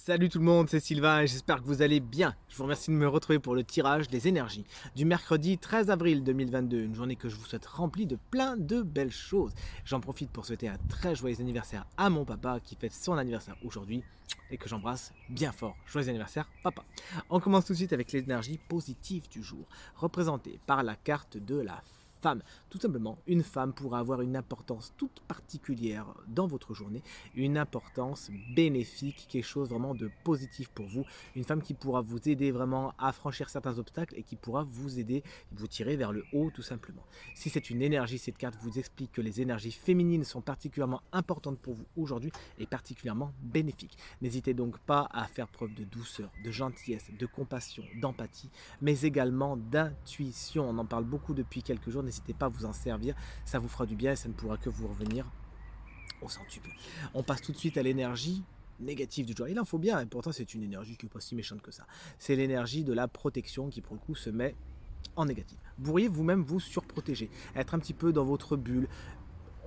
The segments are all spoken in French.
Salut tout le monde, c'est Sylvain et j'espère que vous allez bien. Je vous remercie de me retrouver pour le tirage des énergies du mercredi 13 avril 2022, une journée que je vous souhaite remplie de plein de belles choses. J'en profite pour souhaiter un très joyeux anniversaire à mon papa qui fête son anniversaire aujourd'hui et que j'embrasse bien fort. Joyeux anniversaire papa. On commence tout de suite avec l'énergie positive du jour, représentée par la carte de la femme. Tout simplement, une femme pourra avoir une importance toute particulière dans votre journée, une importance bénéfique, quelque chose vraiment de positif pour vous, une femme qui pourra vous aider vraiment à franchir certains obstacles et qui pourra vous aider, vous tirer vers le haut tout simplement. Si c'est une énergie, cette carte vous explique que les énergies féminines sont particulièrement importantes pour vous aujourd'hui et particulièrement bénéfiques. N'hésitez donc pas à faire preuve de douceur, de gentillesse, de compassion, d'empathie, mais également d'intuition. On en parle beaucoup depuis quelques jours, n'hésitez pas à vous en servir, ça vous fera du bien et ça ne pourra que vous revenir au centuple. On passe tout de suite à l'énergie négative du jour. Il en faut bien, et pourtant c'est une énergie qui n'est pas si méchante que ça. C'est l'énergie de la protection qui pour le coup se met en négatif. Vous pourriez vous-même vous surprotéger, être un petit peu dans votre bulle.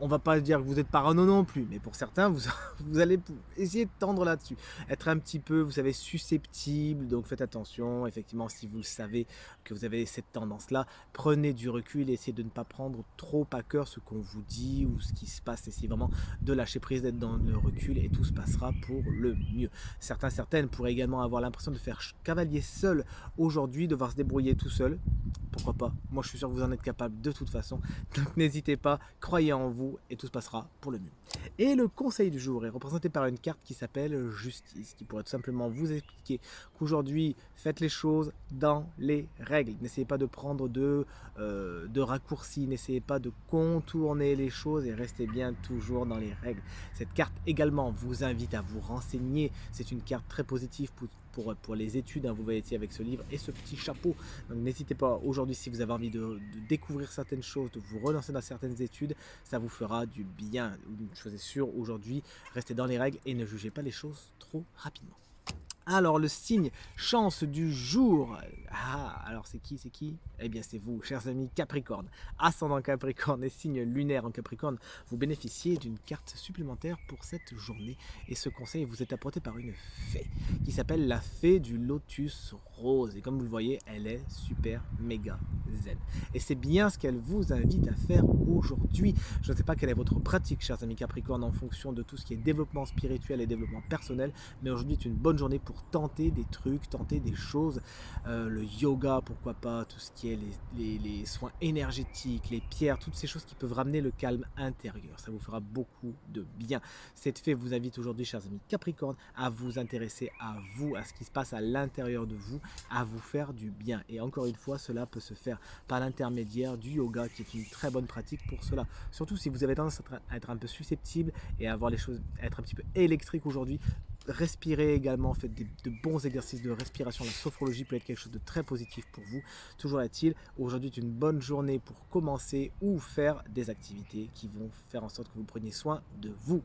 On va pas dire que vous êtes parano non plus, mais pour certains, vous allez essayer de tendre là-dessus. Être un petit peu, vous savez, susceptible, donc faites attention. Effectivement, si vous savez que vous avez cette tendance-là, prenez du recul et essayez de ne pas prendre trop à cœur ce qu'on vous dit ou ce qui se passe. Essayez vraiment de lâcher prise, d'être dans le recul et tout se passera pour le mieux. Certaines pourraient également avoir l'impression de faire cavalier seul aujourd'hui, devoir se débrouiller tout seul. Pourquoi pas? Moi, je suis sûr que vous en êtes capable de toute façon. Donc, n'hésitez pas, croyez en vous et tout se passera pour le mieux. Et le conseil du jour est représenté par une carte qui s'appelle Justice, qui pourrait tout simplement vous expliquer qu'aujourd'hui, faites les choses dans les règles. N'essayez pas de prendre de raccourcis, n'essayez pas de contourner les choses et restez bien toujours dans les règles. Cette carte également vous invite à vous renseigner. C'est une carte très positive pour les études, hein. Vous voyez ici avec ce livre et ce petit chapeau. Donc n'hésitez pas aujourd'hui si vous avez envie de découvrir certaines choses, de vous relancer dans certaines études, ça vous fera du bien. Une chose est sûre, aujourd'hui, restez dans les règles et ne jugez pas les choses trop rapidement. Alors le signe chance du jour, alors c'est qui? Eh bien c'est vous, chers amis Capricorne, ascendant Capricorne et signe lunaire en Capricorne, vous bénéficiez d'une carte supplémentaire pour cette journée et ce conseil vous est apporté par une fée qui s'appelle la fée du lotus rose et comme vous le voyez, elle est super méga zen et c'est bien ce qu'elle vous invite à faire aujourd'hui. Je ne sais pas quelle est votre pratique, chers amis Capricorne, en fonction de tout ce qui est développement spirituel et développement personnel, mais aujourd'hui est une bonne journée pour tenter des trucs, tenter des choses, le yoga, pourquoi pas, tout ce qui est les soins énergétiques, les pierres, toutes ces choses qui peuvent ramener le calme intérieur. Ça vous fera beaucoup de bien. Cette fée vous invite aujourd'hui, chers amis Capricorne, à vous intéresser à vous, à ce qui se passe à l'intérieur de vous, à vous faire du bien. Et encore une fois, cela peut se faire par l'intermédiaire du yoga, qui est une très bonne pratique pour cela. Surtout si vous avez tendance à être un peu susceptible et à avoir les choses, à être un petit peu électrique aujourd'hui, respirez également, faites de bons exercices de respiration. La sophrologie peut être quelque chose de très positif pour vous. Toujours est-il, aujourd'hui est une bonne journée pour commencer ou faire des activités qui vont faire en sorte que vous preniez soin de vous.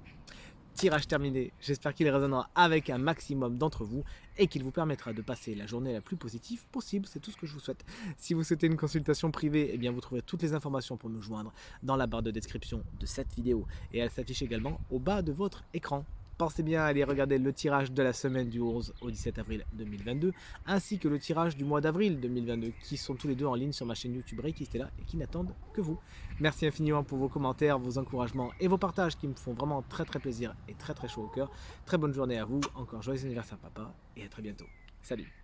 Tirage terminé, j'espère qu'il résonnera avec un maximum d'entre vous et qu'il vous permettra de passer la journée la plus positive possible, c'est tout ce que je vous souhaite. Si vous souhaitez une consultation privée, eh bien vous trouverez toutes les informations pour me joindre dans la barre de description de cette vidéo et elle s'affiche également au bas de votre écran. Pensez bien à aller regarder le tirage de la semaine du 11 au 17 avril 2022, ainsi que le tirage du mois d'avril 2022, qui sont tous les deux en ligne sur ma chaîne YouTube Reiki Stella et qui n'attendent que vous. Merci infiniment pour vos commentaires, vos encouragements et vos partages qui me font vraiment très plaisir et très chaud au cœur. Très bonne journée à vous, encore joyeux anniversaire papa et à très bientôt. Salut!